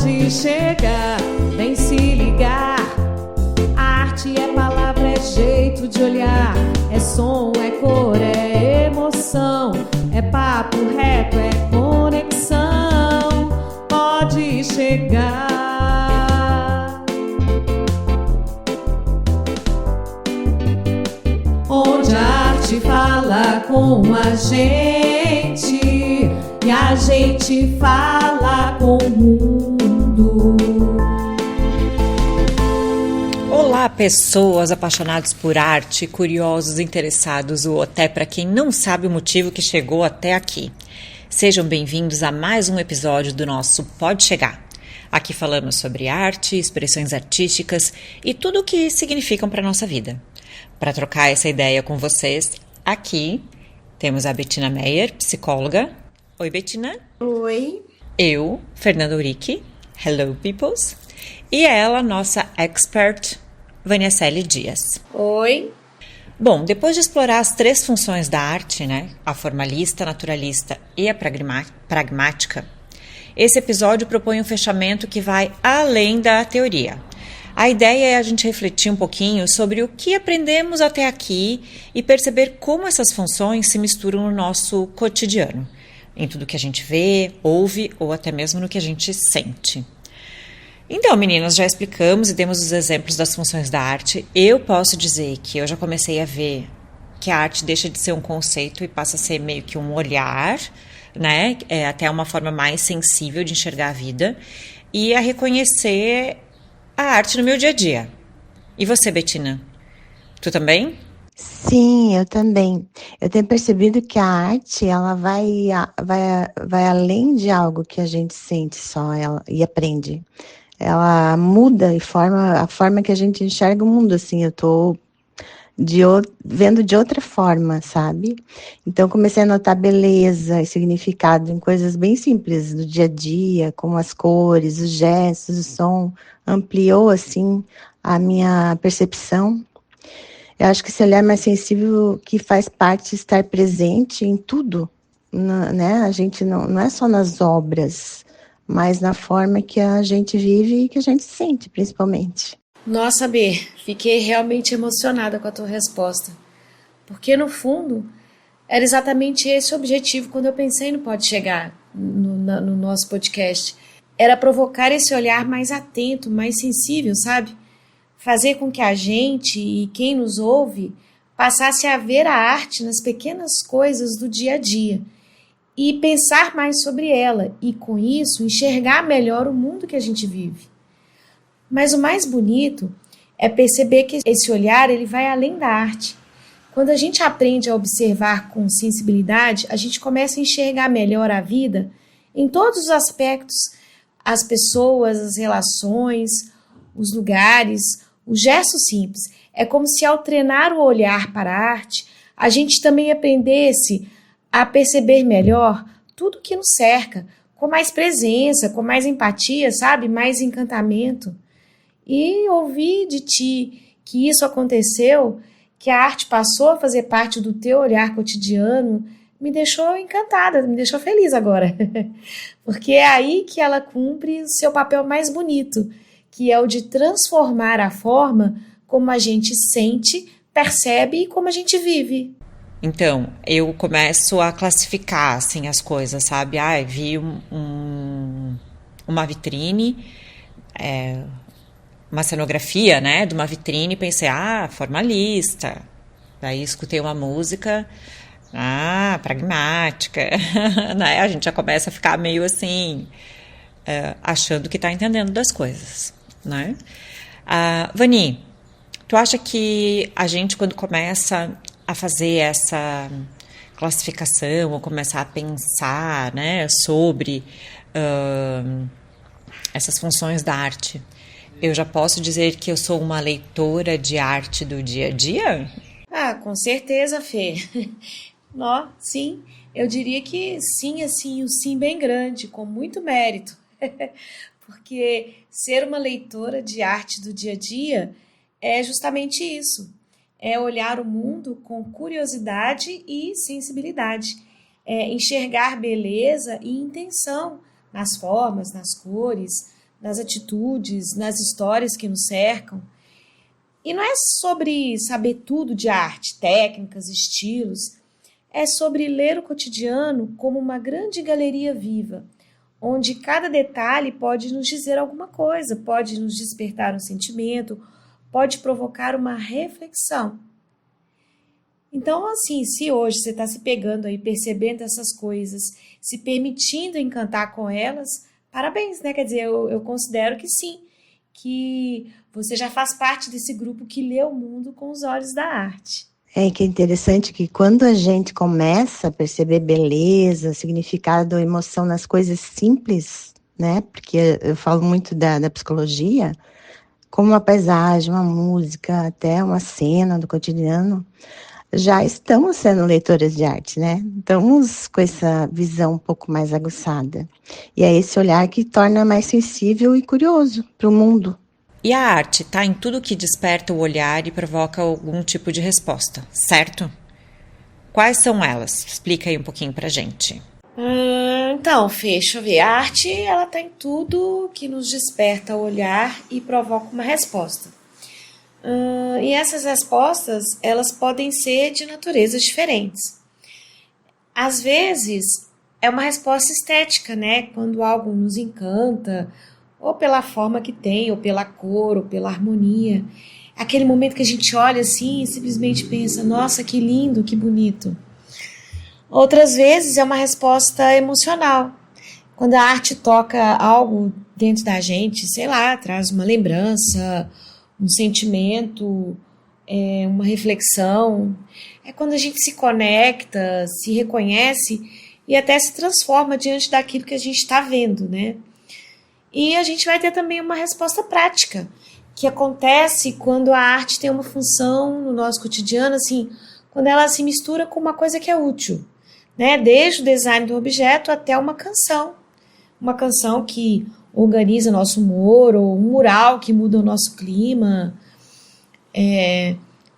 Pode chegar, vem se ligar. Arte é palavra, é jeito de olhar. É som, é cor, é emoção. É papo reto, é conexão. Pode chegar. Onde a arte fala com a gente e a gente fala com o mundo. Olá, pessoas apaixonadas por arte, curiosos, interessados ou até para quem não sabe o motivo que chegou até aqui. Sejam bem-vindos a mais um episódio do nosso Pode Chegar. Aqui falamos sobre arte, expressões artísticas e tudo o que significam para a nossa vida. Para trocar essa ideia com vocês, aqui temos a Bettina Meyer, psicóloga. Oi, Bettina. Oi. Eu, Fernanda Urique. Hello, peoples. E ela, nossa expert, Vaniacely Dias. Oi. Bom, depois de explorar as três funções da arte, né, a formalista, a naturalista e a pragmática, esse episódio propõe um fechamento que vai além da teoria. A ideia é a gente refletir um pouquinho sobre o que aprendemos até aqui e perceber como essas funções se misturam no nosso cotidiano, em tudo que a gente vê, ouve ou até mesmo no que a gente sente. Então, meninas, já explicamos e demos os exemplos das funções da arte. Eu posso dizer que eu já comecei a ver que a arte deixa de ser um conceito e passa a ser meio que um olhar, né? É até uma forma mais sensível de enxergar a vida e a reconhecer a arte no meu dia a dia. E você, Bettina? Tu também? Sim, eu também. Eu tenho percebido que a arte, ela vai além de algo que a gente sente só e aprende. Ela muda a forma que a gente enxerga o mundo, assim, eu tô vendo de outra forma, sabe? Então, comecei a notar beleza e significado em coisas bem simples do dia a dia, como as cores, os gestos, o som, ampliou, assim, a minha percepção. Eu acho que esse olhar mais sensível que faz parte de estar presente em tudo, né? A gente não é só nas obras, mas na forma que a gente vive e que a gente sente, principalmente. Nossa, B, fiquei realmente emocionada com a tua resposta. Porque, no fundo, era exatamente esse o objetivo quando eu pensei no Pode Chegar, no nosso podcast. Era provocar esse olhar mais atento, mais sensível, sabe? Fazer com que a gente e quem nos ouve passasse a ver a arte nas pequenas coisas do dia a dia e pensar mais sobre ela e, com isso, enxergar melhor o mundo que a gente vive. Mas o mais bonito é perceber que esse olhar ele vai além da arte. Quando a gente aprende a observar com sensibilidade, a gente começa a enxergar melhor a vida em todos os aspectos, as pessoas, as relações, os lugares, os gestos simples. É como se ao treinar o olhar para a arte, a gente também aprendesse a perceber melhor tudo que nos cerca, com mais presença, com mais empatia, sabe? Mais encantamento. E ouvir de ti que isso aconteceu, que a arte passou a fazer parte do teu olhar cotidiano, me deixou encantada, me deixou feliz agora. Porque é aí que ela cumpre o seu papel mais bonito, que é o de transformar a forma como a gente sente, percebe e como a gente vive. Então, eu começo a classificar, assim, as coisas, sabe? Vi uma vitrine, uma cenografia, né, de uma vitrine e pensei, formalista. Daí escutei uma música, pragmática. Né? A gente já começa a ficar meio assim, achando que está entendendo das coisas, né? Vani, tu acha que a gente, quando começa a fazer essa classificação ou começar a pensar, né, sobre essas funções da arte, eu já posso dizer que eu sou uma leitora de arte do dia a dia? Com certeza, Fê. Sim, eu diria que sim, assim, um sim bem grande, com muito mérito. Porque ser uma leitora de arte do dia a dia é justamente isso. É olhar o mundo com curiosidade e sensibilidade. É enxergar beleza e intenção nas formas, nas cores, nas atitudes, nas histórias que nos cercam. E não é sobre saber tudo de arte, técnicas, estilos. É sobre ler o cotidiano como uma grande galeria viva, onde cada detalhe pode nos dizer alguma coisa, pode nos despertar um sentimento, pode provocar uma reflexão. Então, assim, se hoje você está se pegando aí, percebendo essas coisas, se permitindo encantar com elas, parabéns, né? Quer dizer, eu considero que sim, que você já faz parte desse grupo que lê o mundo com os olhos da arte. É que é interessante que quando a gente começa a perceber beleza, significado, emoção nas coisas simples, né? Porque eu falo muito da psicologia, como uma paisagem, uma música, até uma cena do cotidiano, já estamos sendo leitoras de arte, né? Estamos com essa visão um pouco mais aguçada. E é esse olhar que torna mais sensível e curioso para o mundo. E a arte está em tudo que desperta o olhar e provoca algum tipo de resposta, certo? Quais são elas? Explica aí um pouquinho pra gente. Então, Fê, deixa eu ver. A arte, ela está em tudo que nos desperta o olhar e provoca uma resposta. E essas respostas, elas podem ser de naturezas diferentes. Às vezes, é uma resposta estética, né? Quando algo nos encanta, ou pela forma que tem, ou pela cor, ou pela harmonia. Aquele momento que a gente olha assim e simplesmente pensa, nossa, que lindo, que bonito. Outras vezes é uma resposta emocional. Quando a arte toca algo dentro da gente, sei lá, traz uma lembrança, um sentimento, uma reflexão. É quando a gente se conecta, se reconhece e até se transforma diante daquilo que a gente está vendo, né? E a gente vai ter também uma resposta prática, que acontece quando a arte tem uma função no nosso cotidiano, assim, quando ela se mistura com uma coisa que é útil, né? Desde o design do objeto até uma canção que organiza nosso humor, ou um mural que muda o nosso clima,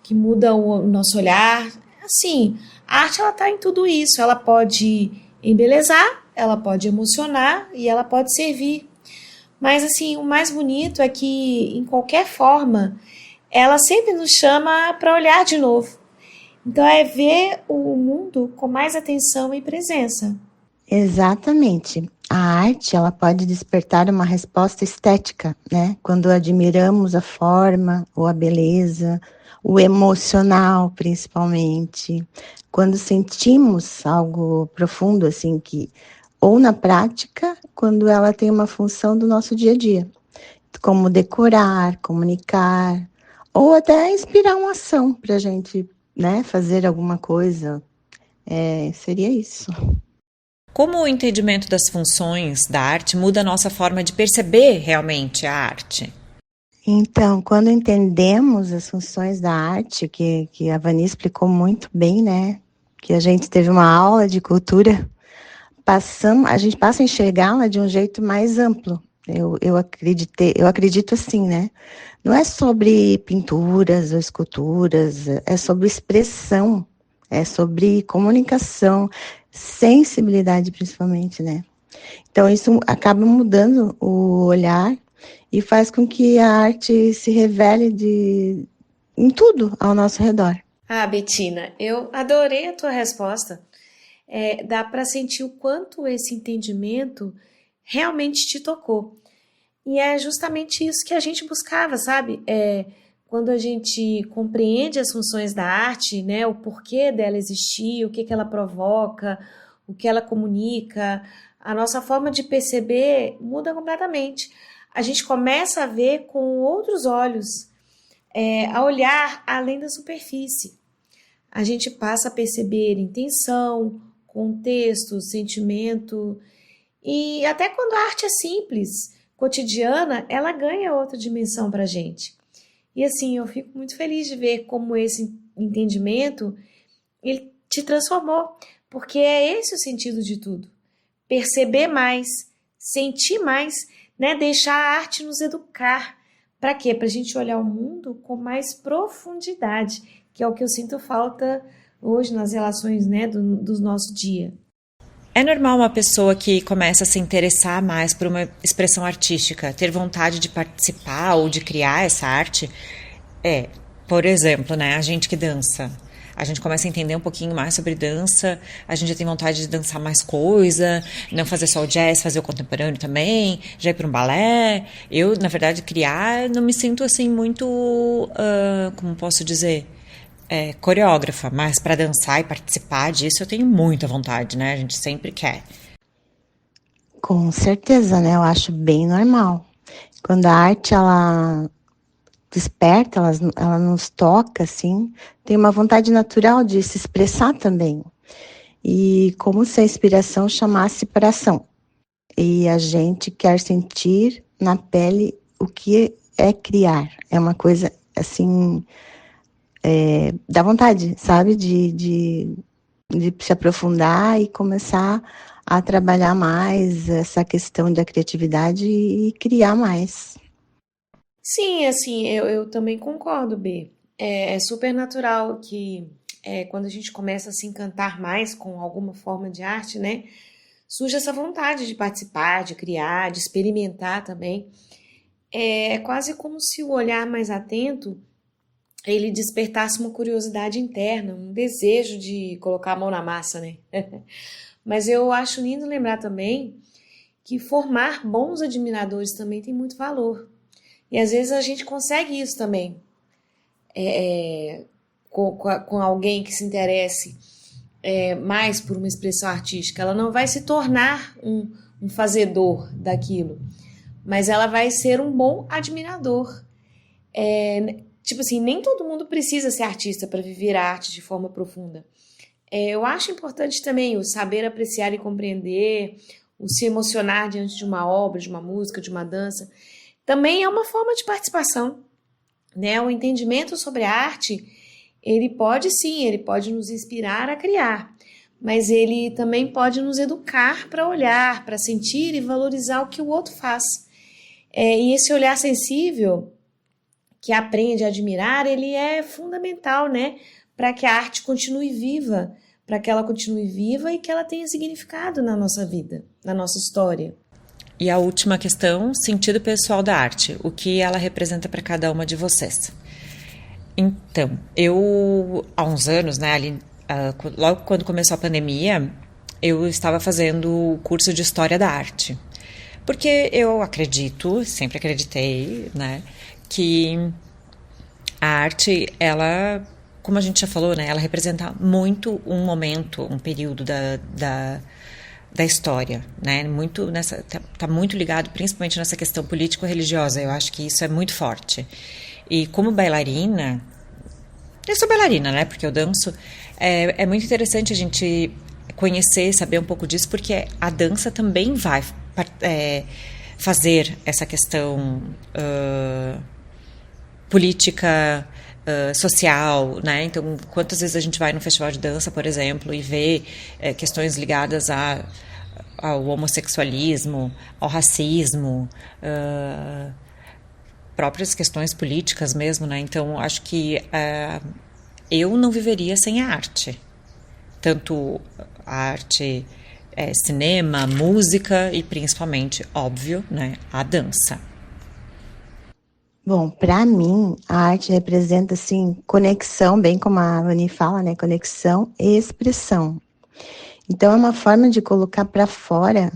que muda o nosso olhar. Assim, a arte ela está em tudo isso, ela pode embelezar, ela pode emocionar e ela pode servir. Mas assim, o mais bonito é que, em qualquer forma, ela sempre nos chama para olhar de novo. Então é ver o mundo com mais atenção e presença. Exatamente. A arte, ela pode despertar uma resposta estética, né? Quando admiramos a forma ou a beleza, o emocional, principalmente. Quando sentimos algo profundo, assim, que... Ou na prática, quando ela tem uma função do nosso dia a dia. Como decorar, comunicar, ou até inspirar uma ação para a gente, né, fazer alguma coisa. Seria isso. Como o entendimento das funções da arte muda a nossa forma de perceber realmente a arte? Então, quando entendemos as funções da arte, que a Vani explicou muito bem, né? Que a gente teve uma aula de cultura, a gente passa a enxergá-la de um jeito mais amplo. Eu acredito assim, né? Não é sobre pinturas ou esculturas, é sobre expressão, é sobre comunicação, sensibilidade principalmente, né? Então isso acaba mudando o olhar e faz com que a arte se revele em tudo ao nosso redor. Ah, Betina, eu adorei a tua resposta. Dá para sentir o quanto esse entendimento realmente te tocou. E é justamente isso que a gente buscava, sabe? Quando a gente compreende as funções da arte, né, o porquê dela existir, o que ela provoca, o que ela comunica, a nossa forma de perceber muda completamente. A gente começa a ver com outros olhos, a olhar além da superfície. A gente passa a perceber intenção, contexto, sentimento, e até quando a arte é simples, cotidiana, ela ganha outra dimensão para a gente. E assim, eu fico muito feliz de ver como esse entendimento, ele te transformou, porque é esse o sentido de tudo. Perceber mais, sentir mais, né? Deixar a arte nos educar. Para quê? Para a gente olhar o mundo com mais profundidade, que é o que eu sinto falta hoje nas relações, né, do nosso dia. É normal uma pessoa que começa a se interessar mais por uma expressão artística, ter vontade de participar ou de criar essa arte? Por exemplo, né, a gente que dança. A gente começa a entender um pouquinho mais sobre dança, a gente já tem vontade de dançar mais coisa, não fazer só o jazz, fazer o contemporâneo também, já ir para um balé. Eu, na verdade, criar, não me sinto assim muito, como posso dizer, coreógrafa, mas para dançar e participar disso eu tenho muita vontade, né? A gente sempre quer. Com certeza, né? Eu acho bem normal. Quando a arte, ela desperta, ela nos toca, assim, tem uma vontade natural de se expressar também. E como se a inspiração chamasse para ação. E a gente quer sentir na pele o que é criar. É uma coisa, assim, dá vontade, sabe? De se aprofundar e começar a trabalhar mais essa questão da criatividade e criar mais. Sim, assim, eu também concordo, B. É super natural que quando a gente começa a se encantar mais com alguma forma de arte, né? Surge essa vontade de participar, de criar, de experimentar também. É quase como se o olhar mais atento ele despertasse uma curiosidade interna, um desejo de colocar a mão na massa, né? Mas eu acho lindo lembrar também que formar bons admiradores também tem muito valor. E às vezes a gente consegue isso também, com alguém que se interesse mais por uma expressão artística. Ela não vai se tornar um fazedor daquilo, mas ela vai ser um bom admirador. Tipo assim, nem todo mundo precisa ser artista para viver a arte de forma profunda. Eu acho importante também o saber apreciar e compreender, o se emocionar diante de uma obra, de uma música, de uma dança. Também é uma forma de participação, né? O entendimento sobre a arte, ele pode nos inspirar a criar, mas ele também pode nos educar para olhar, para sentir e valorizar o que o outro faz. E esse olhar sensível, que aprende a admirar, ele é fundamental, né? Para que a arte continue viva, para que ela continue viva e que ela tenha significado na nossa vida, na nossa história. E a última questão, sentido pessoal da arte, o que ela representa para cada uma de vocês. Então, eu, há uns anos, né, logo quando começou a pandemia, eu estava fazendo o curso de História da Arte. Porque eu acredito, sempre acreditei, né, que a arte, ela, como a gente já falou, né, ela representa muito um momento, um período da história, né? Tá muito ligado, principalmente nessa questão político-religiosa. Eu acho que isso é muito forte. E como bailarina, eu sou bailarina, né? Porque eu danço. É muito interessante a gente conhecer, saber um pouco disso, porque a dança também vai fazer essa questão política, social, né? Então, quantas vezes a gente vai num festival de dança, por exemplo, e vê questões ligadas ao homossexualismo, ao racismo, próprias questões políticas mesmo, né? Então, acho que eu não viveria sem a arte. Tanto a arte, cinema, música e principalmente, óbvio, né, a dança. Bom, para mim, a arte representa, assim, conexão, bem como a Vani fala, né? Conexão e expressão. Então, é uma forma de colocar para fora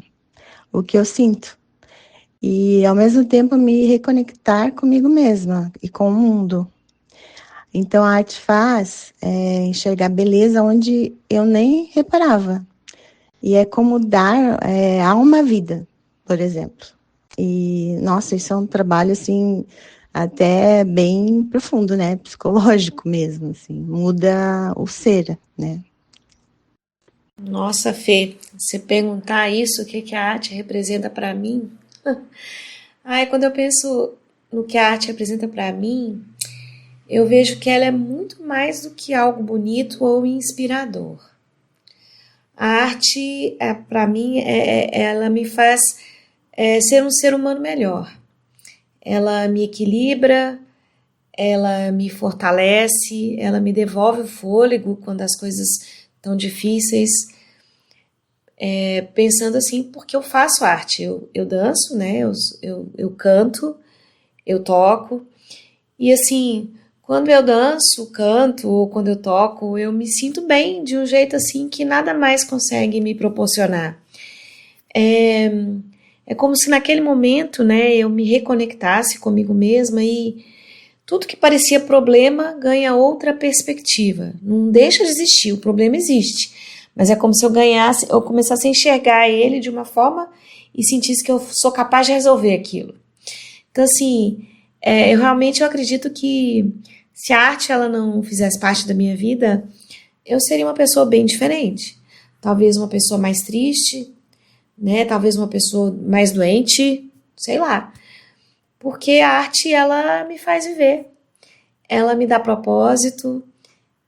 o que eu sinto. E, ao mesmo tempo, me reconectar comigo mesma e com o mundo. Então, a arte faz enxergar beleza onde eu nem reparava. E é como dar alma à vida, por exemplo. E, nossa, isso é um trabalho, assim, até bem profundo, né? Psicológico mesmo, assim. Muda o ser, né? Nossa, Fê, você perguntar isso, o que a arte representa para mim? Quando eu penso no que a arte representa para mim, eu vejo que ela é muito mais do que algo bonito ou inspirador. A arte, para mim, ela me faz ser um ser humano melhor. Ela me equilibra, ela me fortalece, ela me devolve o fôlego quando as coisas estão difíceis. pensando assim, porque eu faço arte, eu danço, né? Eu canto, eu toco, e assim, quando eu danço, canto, ou quando eu toco, eu me sinto bem de um jeito assim que nada mais consegue me proporcionar. É como se naquele momento, né, eu me reconectasse comigo mesma e tudo que parecia problema ganha outra perspectiva. Não deixa de existir, o problema existe. Mas é como se eu começasse a enxergar ele de uma forma e sentisse que eu sou capaz de resolver aquilo. Então, assim, eu realmente acredito que se a arte ela não fizesse parte da minha vida, eu seria uma pessoa bem diferente. Talvez uma pessoa mais triste, né? Talvez uma pessoa mais doente, sei lá. Porque a arte, ela me faz viver. Ela me dá propósito,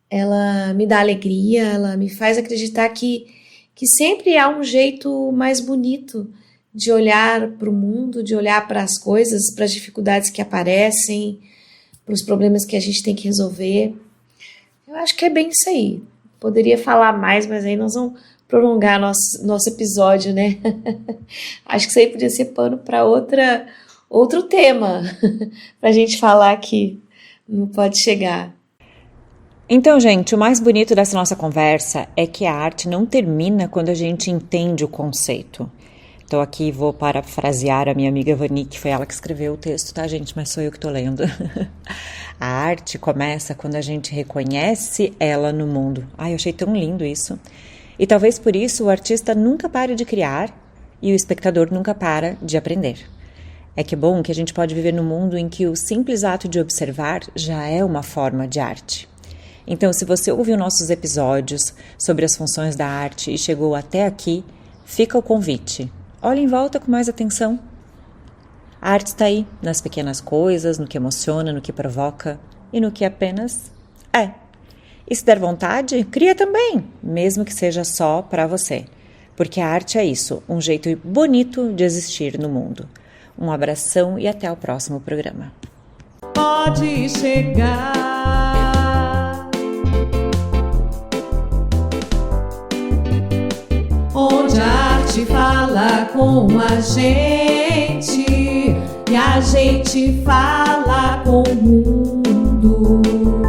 ela me dá alegria, ela me faz acreditar que sempre há um jeito mais bonito de olhar para o mundo, de olhar para as coisas, para as dificuldades que aparecem, para os problemas que a gente tem que resolver. Eu acho que é bem isso aí. Poderia falar mais, mas aí nós vamos prolongar nosso episódio, né? Acho que isso aí podia ser pano para outro tema para a gente falar aqui. Não pode chegar. Então, gente, o mais bonito dessa nossa conversa é que a arte não termina quando a gente entende o conceito. Então aqui vou parafrasear a minha amiga Vani, que foi ela que escreveu o texto, tá, gente? Mas sou eu que tô lendo. A arte começa quando a gente reconhece ela no mundo. Ai, eu achei tão lindo isso. E talvez por isso o artista nunca pare de criar e o espectador nunca para de aprender. É que bom que a gente pode viver num mundo em que o simples ato de observar já é uma forma de arte. Então, se você ouviu nossos episódios sobre as funções da arte e chegou até aqui, fica o convite. Olhe em volta com mais atenção. A arte está aí, nas pequenas coisas, no que emociona, no que provoca e no que apenas é. E se der vontade, cria também, mesmo que seja só para você. Porque a arte é isso, um jeito bonito de existir no mundo. Um abração e até o próximo programa. Pode chegar onde a arte fala com a gente e a gente fala com o mundo.